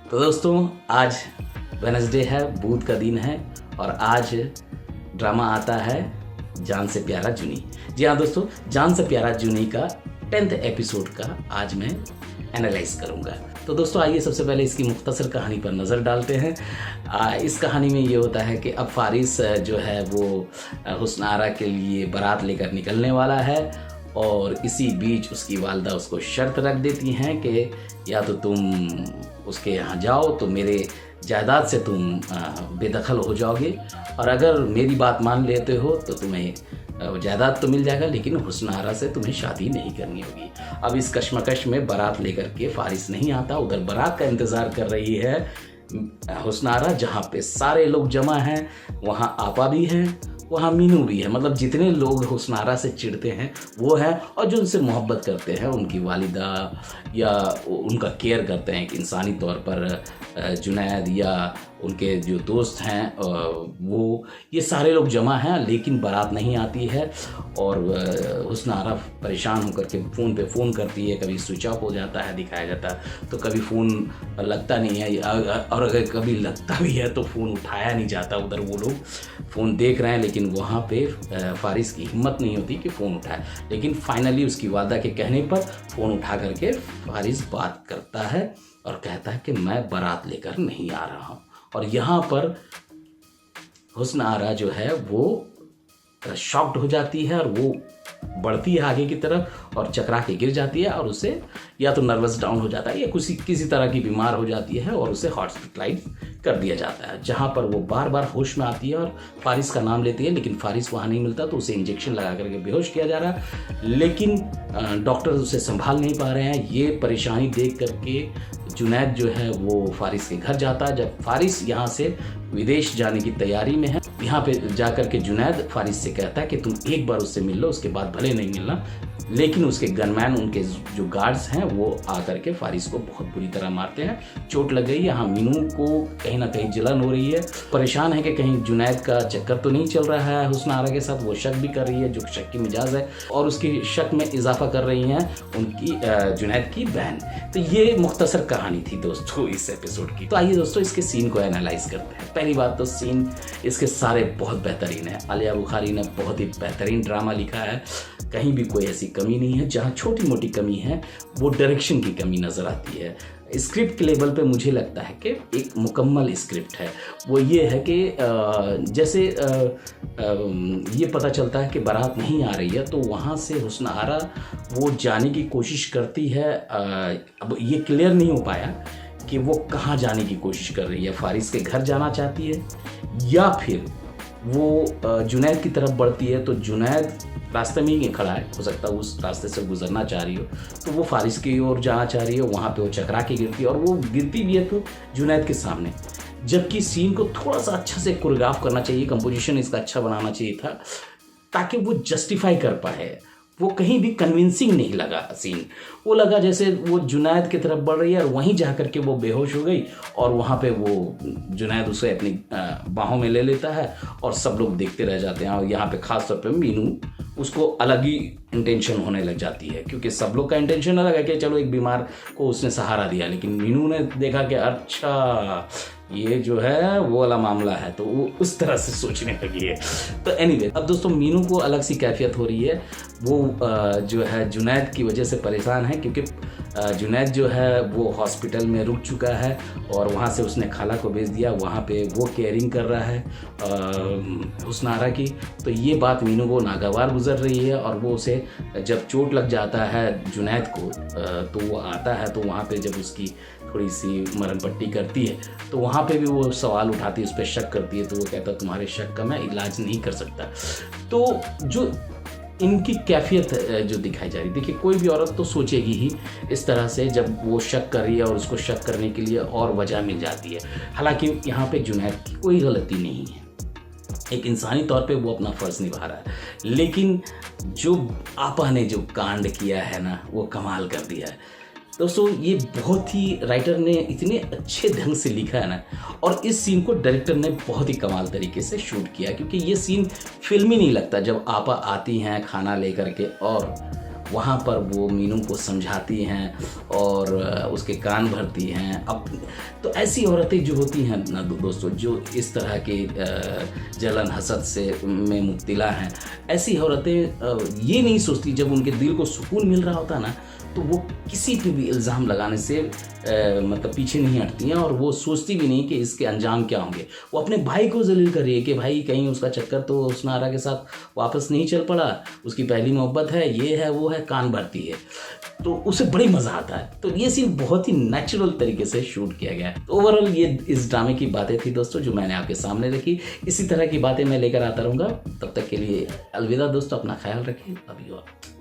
तो दोस्तों आज वेडनेसडे है, बुध का दिन है और आज ड्रामा आता है जान से प्यारा जूनी। जी हाँ दोस्तों, जान से प्यारा जूनी का 10th एपिसोड का आज मैं एनालाइज करूँगा। तो दोस्तों आइए सबसे पहले इसकी मुख्तसर कहानी पर नज़र डालते हैं। इस कहानी में ये होता है कि अब फारिस जो है वो हुस्न आरा के लिए बारात लेकर निकलने वाला है और इसी बीच उसकी वालदा उसको शर्त रख देती हैं कि या तो तुम उसके यहाँ जाओ तो मेरे जायदाद से तुम बेदखल हो जाओगे और अगर मेरी बात मान लेते हो तो तुम्हें जायदाद तो मिल जाएगा, लेकिन हुस्न आरा से तुम्हें शादी नहीं करनी होगी। अब इस कश्मकश में बारात लेकर के फारिस नहीं आता। उधर बारात का इंतज़ार कर रही है हुस्न आरा, जहाँ पे सारे लोग जमा हैं। वहाँ आपा भी हैं, वहाँ मीनू भी है। मतलब जितने लोग हुस्न आरा से चिढ़ते हैं वो है, और जो उनसे मोहब्बत करते हैं, उनकी वालिदा या उनका केयर करते हैं कि इंसानी तौर पर जुनैद या उनके जो दोस्त हैं वो, ये सारे लोग जमा हैं। लेकिन बारात नहीं आती है और हुस्न आरा परेशान होकर के फ़ोन पे फ़ोन करती है। कभी स्विच ऑफ हो जाता है दिखाया जाता है, तो कभी फ़ोन लगता नहीं है, और अगर कभी लगता भी है तो फ़ोन उठाया नहीं जाता। उधर वो लोग फ़ोन देख रहे हैं लेकिन वहाँ पे फारिस की हिम्मत नहीं होती कि फ़ोन उठाए। लेकिन फाइनली उसकी वादा के कहने पर फ़ोन उठा करके फारिस बात करता है और कहता है कि मैं बारात लेकर नहीं आ रहा हूँ। और यहाँ पर हुस्न आरा जो है वो शॉक्ड हो जाती है और वो बढ़ती है आगे की तरफ और चकरा के गिर जाती है, और उसे या तो नर्वस डाउन हो जाता है या किसी तरह की बीमार हो जाती है और उसे हॉस्पिटलाइज कर दिया जाता है, जहाँ पर वो बार बार होश में आती है और फारिस का नाम लेती है। लेकिन फारिस वहाँ नहीं मिलता, तो उसे इंजेक्शन लगा करके बेहोश किया जा रहा है। लेकिन डॉक्टर उसे संभाल नहीं पा रहे हैं। ये परेशानी देख करके जुनैद जो है वो फारिस के घर जाता है। जब फारिस यहाँ से विदेश जाने की तैयारी में है, यहाँ पे जाकर के जुनैद फारिस से कहता है कि तुम एक बार उससे मिल लो, उसके बाद भले नहीं मिलना। लेकिन उसके गनमैन, उनके जो गार्ड्स हैं, वो आकर के फारिस को बहुत बुरी तरह मारते हैं। चोट लग गई। यहाँ मीनू को कहीं ना कहीं जलन हो रही है, परेशान है कि कहीं जुनैद का चक्कर तो नहीं चल रहा है हुस्न आरा के साथ। वो शक भी कर रही है, जो शक की मिजाज है, और उसकी शक में इजाफा कर रही हैं उनकी जुनैद की बहन। तो ये मुख्तसर कहानी थी दोस्तों इस एपिसोड की। तो आइए दोस्तों इसके सीन को एनालाइज करते हैं। पहली बात तो सीन इसके सारे बहुत बेहतरीन है। आलिया बुखारी ने बहुत ही बेहतरीन ड्रामा लिखा है, कहीं भी कोई ऐसी कमी नहीं है। जहाँ छोटी मोटी कमी है वो डायरेक्शन की कमी नज़र आती है। स्क्रिप्ट के लेवल पे मुझे लगता है कि एक मुकम्मल स्क्रिप्ट है। वो ये है कि जैसे ये पता चलता है कि बारात नहीं आ रही है, तो वहाँ से हुस्न आरा वो जाने की कोशिश करती है। अब ये क्लियर नहीं हो पाया कि वो कहाँ जाने की कोशिश कर रही है। फारिस के घर जाना चाहती है या फिर वो जुनैद की तरफ बढ़ती है। तो जुनैद रास्ते में ही खड़ा है, हो सकता है उस रास्ते से गुजरना चाह रही हो, तो वो फारिस की ओर जाना चाह रही है। वहाँ पे वो चकरा के गिरती है और वो गिरती भी है तो जुनैद के सामने। जबकि सीन को थोड़ा सा अच्छा से कोरियोग्राफ करना चाहिए, कंपोजिशन इसका अच्छा बनाना चाहिए था ताकि वो जस्टिफाई कर पाए। वो कहीं भी कन्विंसिंग नहीं लगा सीन। वो लगा जैसे वो जुनैद की तरफ बढ़ रही है और वहीं जा कर के वो बेहोश हो गई, और वहाँ पे वो जुनैद उसे अपनी बाहों में ले लेता है और सब लोग देखते रह जाते हैं। और यहाँ पे ख़ास तौर पे मीनू, उसको अलग ही इंटेंशन होने लग जाती है, क्योंकि सब लोग का इंटेंशन अलग है कि चलो एक बीमार को उसने सहारा दिया, लेकिन मीनू ने देखा कि अच्छा ये जो है वो वाला मामला है, तो वो उस तरह से सोचने लगी है। तो एनीवे, अब दोस्तों मीनू को अलग सी कैफियत हो रही है। वो जो है जुनैद की वजह से परेशान है, क्योंकि जुनैद जो है वो हॉस्पिटल में रुक चुका है और वहाँ से उसने खाला को भेज दिया। वहाँ पे वो केयरिंग कर रहा है हुस्न आरा की। तो ये बात मीनू को नागवार गुजर रही है, और वो उसे जब चोट लग जाता है जुनैद को, तो वो आता है। तो वहाँ पे जब उसकी थोड़ी सी मरण पट्टी करती है, तो वहाँ पे भी वो सवाल उठाती है, उस पर शक करती है। तो वो कहता है तुम्हारे शक का मैं इलाज नहीं कर सकता। तो जो इनकी कैफियत जो दिखाई जा रही, देखिए कोई भी औरत तो सोचेगी ही इस तरह से जब वो शक कर रही है, और उसको शक करने के लिए और वजह मिल जाती है। हालांकि यहाँ पे जुनैद की कोई गलती नहीं है, एक इंसानी तौर पे वो अपना फ़र्ज़ निभा रहा है। लेकिन जो आपा ने जो कांड किया है ना, वो कमाल कर दिया है दोस्तों। ये बहुत ही राइटर ने इतने अच्छे ढंग से लिखा है ना, और इस सीन को डायरेक्टर ने बहुत ही कमाल तरीके से शूट किया, क्योंकि ये सीन फिल्मी नहीं लगता। जब आपा आती हैं खाना लेकर के और वहाँ पर वो मीनू को समझाती हैं और उसके कान भरती हैं। अब तो ऐसी औरतें जो होती हैं ना दोस्तों, जो इस तरह के जलन हसद से में मुब्तला हैं, ऐसी औरतें ये नहीं सोचती, जब उनके दिल को सुकून मिल रहा होता ना, तो वो किसी पे भी इल्ज़ाम लगाने से मतलब पीछे नहीं हटती हैं, और वो सोचती भी नहीं कि इसके अंजाम क्या होंगे। वो अपने भाई को जलील कर रही है कि भाई कहीं उसका चक्कर तो उस नारा के साथ वापस नहीं चल पड़ा, उसकी पहली मोहब्बत है, ये है वो है, कान भरती है। तो उसे बड़ी मज़ा आता है। तो ये सीन बहुत ही नेचुरल तरीके से शूट किया गया है। तो ओवरऑल ये इस ड्रामे की बातें थी दोस्तों, जो मैंने आपके सामने रखी। इसी तरह की बातें मैं लेकर आता रहूँगा। तब तक के लिए अलविदा दोस्तों, अपना ख्याल रखें। Love you all.